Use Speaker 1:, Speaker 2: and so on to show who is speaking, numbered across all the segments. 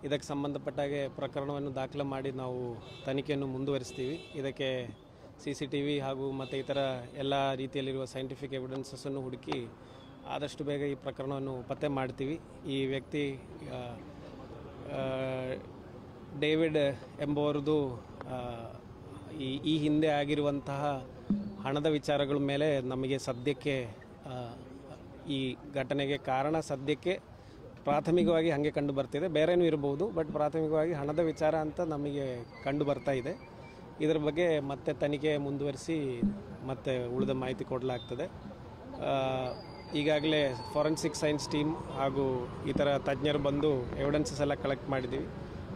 Speaker 1: ಇದಕ್ಕೆ ಸಂಬಂಧಪಟ್ಟಾಗೆ ಪ್ರಕರಣವನ್ನು ದಾಖಲೆ ಮಾಡಿ ನಾವು ತನಿಖೆಯನ್ನು ಮುಂದುವರಿಸ್ತೀವಿ. ಇದಕ್ಕೆ CCTV ಹಾಗೂ ಮತ್ತು ಇತರ ಎಲ್ಲ ರೀತಿಯಲ್ಲಿರುವ ಸೈಂಟಿಫಿಕ್ ಎವಿಡೆನ್ಸಸ್ಸನ್ನು ಹುಡುಕಿ ಆದಷ್ಟು ಬೇಗ ಈ ಪ್ರಕರಣವನ್ನು ಪತ್ತೆ ಮಾಡ್ತೀವಿ. ಈ ವ್ಯಕ್ತಿ ಡೇವಿಡ್ ಎಂಬುವರದು ಈ ಹಿಂದೆ ಆಗಿರುವಂತಹ ಹಣದ ವಿಚಾರಗಳ ಮೇಲೆ ನಮಗೆ ಸದ್ಯಕ್ಕೆ ಈ ಘಟನೆಗೆ ಕಾರಣ ಸದ್ಯಕ್ಕೆ ಪ್ರಾಥಮಿಕವಾಗಿ ಹಾಗೆ ಕಂಡು ಬರ್ತಿದೆ. ಬೇರೆನೂ ಇರಬಹುದು, ಬಟ್ ಪ್ರಾಥಮಿಕವಾಗಿ ಹಣದ ವಿಚಾರ ಅಂತ ನಮಗೆ ಕಂಡು ಬರ್ತಾ ಇದೆ. ಇದರ ಬಗ್ಗೆ ಮತ್ತೆ ತನಿಖೆ ಮುಂದುವರಿಸಿ ಮತ್ತೆ ಉಳಿದ ಮಾಹಿತಿ ಕೊಡಲಾಗ್ತದೆ. ಈಗಾಗಲೇ ಫಾರೆನ್ಸಿಕ್ ಸೈನ್ಸ್ ಟೀಮ್ ಹಾಗೂ ಇತರ ತಜ್ಞರು ಬಂದು ಎವಿಡೆನ್ಸಸ್ ಎಲ್ಲ ಕಲೆಕ್ಟ್ ಮಾಡಿದ್ದೀವಿ.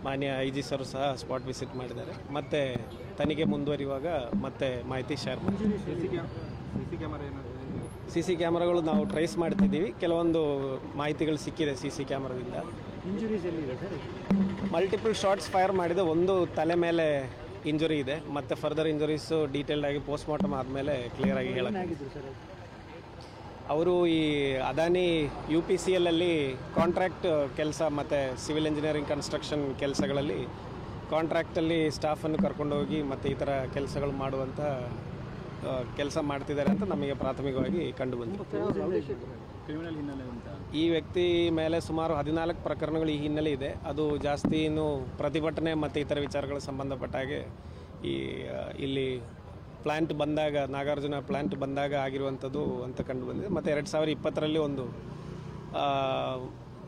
Speaker 1: ಮಾನ್ಯ IG ಸರ್ ಸಹ ಸ್ಪಾಟ್ ವಿಸಿಟ್ ಮಾಡಿದ್ದಾರೆ. ಮತ್ತೆ ತನಿಖೆ ಮುಂದುವರಿಯುವಾಗ ಮತ್ತೆ ಮಾಹಿತಿ ಶೇರ್ ಮಾಡ್ತೀವಿ. CC ಕ್ಯಾಮರಾಗಳು ನಾವು ಟ್ರೇಸ್ ಮಾಡ್ತಿದ್ದೀವಿ. ಕೆಲವೊಂದು ಮಾಹಿತಿಗಳು ಸಿಕ್ಕಿದೆ CC ಕ್ಯಾಮರಾದಿಂದ. ಮಲ್ಟಿಪಲ್ ಶಾಟ್ಸ್ ಫೈರ್ ಮಾಡಿದೆ. ಒಂದು ತಲೆ ಮೇಲೆ ಇಂಜುರಿ ಇದೆ, ಮತ್ತು ಫರ್ದರ್ ಇಂಜುರೀಸು ಡೀಟೇಲ್ಡ್ ಆಗಿ ಪೋಸ್ಟ್ ಮಾರ್ಟಮ್ ಆದಮೇಲೆ ಕ್ಲಿಯರ್ ಆಗಿ ಹೇಳಕ್ಕೆ. ಅವರು ಈ ಅದಾನಿ UPCL ಅಲ್ಲಿ ಕಾಂಟ್ರಾಕ್ಟ್ ಕೆಲಸ ಮತ್ತು ಸಿವಿಲ್ ಇಂಜಿನಿಯರಿಂಗ್ ಕನ್ಸ್ಟ್ರಕ್ಷನ್ ಕೆಲಸಗಳಲ್ಲಿ ಕಾಂಟ್ರಾಕ್ಟಲ್ಲಿ ಸ್ಟಾಫನ್ನು ಕರ್ಕೊಂಡೋಗಿ ಮತ್ತು ಈ ಥರ ಕೆಲಸಗಳು ಮಾಡುವಂಥ ಕೆಲಸ ಮಾಡ್ತಿದ್ದಾರೆ ಅಂತ ನಮಗೆ ಪ್ರಾಥಮಿಕವಾಗಿ ಕಂಡು ಬಂದಿದೆ. ಈ ವ್ಯಕ್ತಿ ಮೇಲೆ ಸುಮಾರು 14 ಪ್ರಕರಣಗಳು ಈ ಹಿನ್ನೆಲೆ ಇದೆ. ಅದು ಜಾಸ್ತಿ ಇನ್ನು ಪ್ರತಿಭಟನೆ ಮತ್ತು ಇತರ ವಿಚಾರಗಳು ಸಂಬಂಧಪಟ್ಟ ಹಾಗೆ ಇಲ್ಲಿ ಪ್ಲ್ಯಾಂಟ್ ಬಂದಾಗ, ನಾಗಾರ್ಜುನ ಪ್ಲ್ಯಾಂಟ್ ಬಂದಾಗ ಆಗಿರುವಂಥದ್ದು ಅಂತ ಕಂಡು ಬಂದಿದೆ. ಮತ್ತು 2020ರಲ್ಲಿ ಒಂದು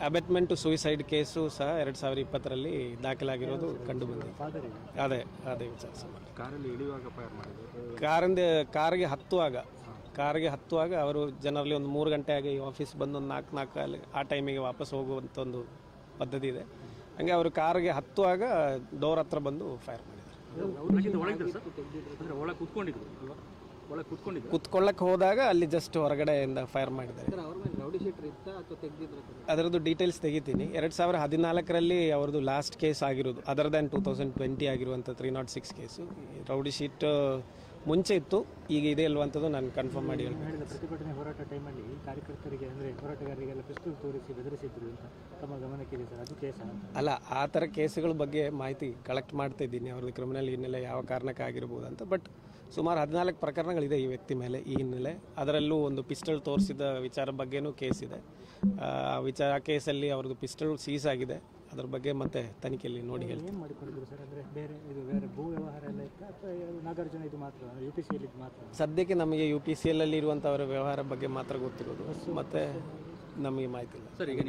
Speaker 1: ಅಬೆಟ್ಮೆಂಟ್ ಸೂಯಿಸೈಡ್ ಕೇಸು ಸಹ 2020ರಲ್ಲಿ ದಾಖಲಾಗಿರೋದು ಕಂಡು ಬಂದಿದೆ. ಅದೇ ವಿಚಾರ ಕಾರಿಗೆ ಹತ್ತುವಾಗ ಅವರು ಜನರಲ್ಲಿ ಒಂದು 3 ಗಂಟೆ ಆಗಿ ಆಫೀಸ್ ಬಂದು ಒಂದು 4 ಆ ಟೈಮಿಗೆ ವಾಪಸ್ ಹೋಗುವಂಥ ಒಂದು ಪದ್ಧತಿ ಇದೆ. ಹಾಗೆ ಅವರು ಕಾರಿಗೆ ಹತ್ತುವಾಗ ಡೋರ್ ಹತ್ರ ಬಂದು ಫೈರ್ ಮಾಡಿದ್ದಾರೆ. ಕುತ್ಕೊಳ್ಳಕ್ಕೆ ಹೋದಾಗ ಅಲ್ಲಿ ಜಸ್ಟ್ ಹೊರಗಡೆಯಿಂದ ಫೈರ್ ಮಾಡಿದ್ದಾರೆ. ಅದರದ್ದು ಡೀಟೇಲ್ಸ್ ತೆಗಿತೀನಿ. 2014ರಲ್ಲಿ ಅವ್ರದ್ದು ಲಾಸ್ಟ್ ಕೇಸ್ ಆಗಿರೋದು, ಅದರ್ ದ್ಯಾನ್ 2020 ಆಗಿರುವಂಥ 306 ಕೇಸು. ರೌಡಿ ಶೀಟ್ ಮುಂಚೆ ಇತ್ತು, ಈಗ ಇದೆ ಇಲ್ವಂಥದ್ದು ನಾನು ಕನ್ಫರ್ಮ್ ಮಾಡಿ ಹೇಳ್ತೀನಿ.
Speaker 2: ಪ್ರತಿಭಟನೆ ಹೋರಾಟ ಟೈಮಲ್ಲಿ ಕಾರ್ಯಕರ್ತರಿಗೆ ಅಂದರೆ ಹೋರಾಟಗಾರರಿಗೆಲ್ಲ ಪಿಸ್ತೂಲ್ ತೋರಿಸಿ ಬೆದರಿಸಿದ್ರು ಅಂತ ತಮ್ಮ ಗಮನಕ್ಕಿದೆ ಸರ್, ಅದು ಕೇಸ
Speaker 1: ಅಲ್ಲ. ಆ ಥರ ಕೇಸುಗಳ ಬಗ್ಗೆ ಮಾಹಿತಿ ಕಲೆಕ್ಟ್ ಮಾಡ್ತಾ ಇದ್ದೀನಿ. ಅವ್ರದ್ದು ಕ್ರಿಮಿನಲ್ ಹಿನ್ನೆಲೆ ಯಾವ ಕಾರಣಕ್ಕೆ ಆಗಿರ್ಬೋದು ಅಂತ. ಬಟ್ ಸುಮಾರು 14 ಪ್ರಕರಣಗಳಿದೆ ಈ ವ್ಯಕ್ತಿ ಮೇಲೆ ಈ ಹಿನ್ನೆಲೆ. ಅದರಲ್ಲೂ ಒಂದು ಪಿಸ್ಟಲ್ ತೋರಿಸಿದ ವಿಚಾರ ಬಗ್ಗೆನೂ ಕೇಸ್ ಇದೆ. ಆ ಕೇಸಲ್ಲಿ ಅವ್ರದ್ದು ಪಿಸ್ಟಲ್ ಸೀಸ್ ಆಗಿದೆ. ಅದ್ರ ಬಗ್ಗೆ ಮತ್ತೆ ತನಿಖೆಯಲ್ಲಿ ನೋಡಿ ಹೇಳ್ತೀನಿ.
Speaker 2: ಏನು ಮಾಡಿಕೊಂಡಿದ್ರು ಸರ್? ಅಂದರೆ ಬೇರೆ ಭೂ ವ್ಯವಹಾರ ಎಲ್ಲ ಇತ್ತು ಅಥವಾ ನಾಗಾರ್ಜುನ ಇದು ಮಾತ್ರ UPCL ಇದು ಮಾತ್ರ?
Speaker 1: ಸದ್ಯಕ್ಕೆ ನಮಗೆ UPCL ಅಲ್ಲಿ ಇರುವಂಥವರ ವ್ಯವಹಾರ ಬಗ್ಗೆ ಮಾತ್ರ ಗೊತ್ತಿರೋದು, ಮತ್ತೆ ನಮಗೆ ಮಾಹಿತಿ ಇಲ್ಲ
Speaker 3: ಸರ್. ಈಗ ನೀವು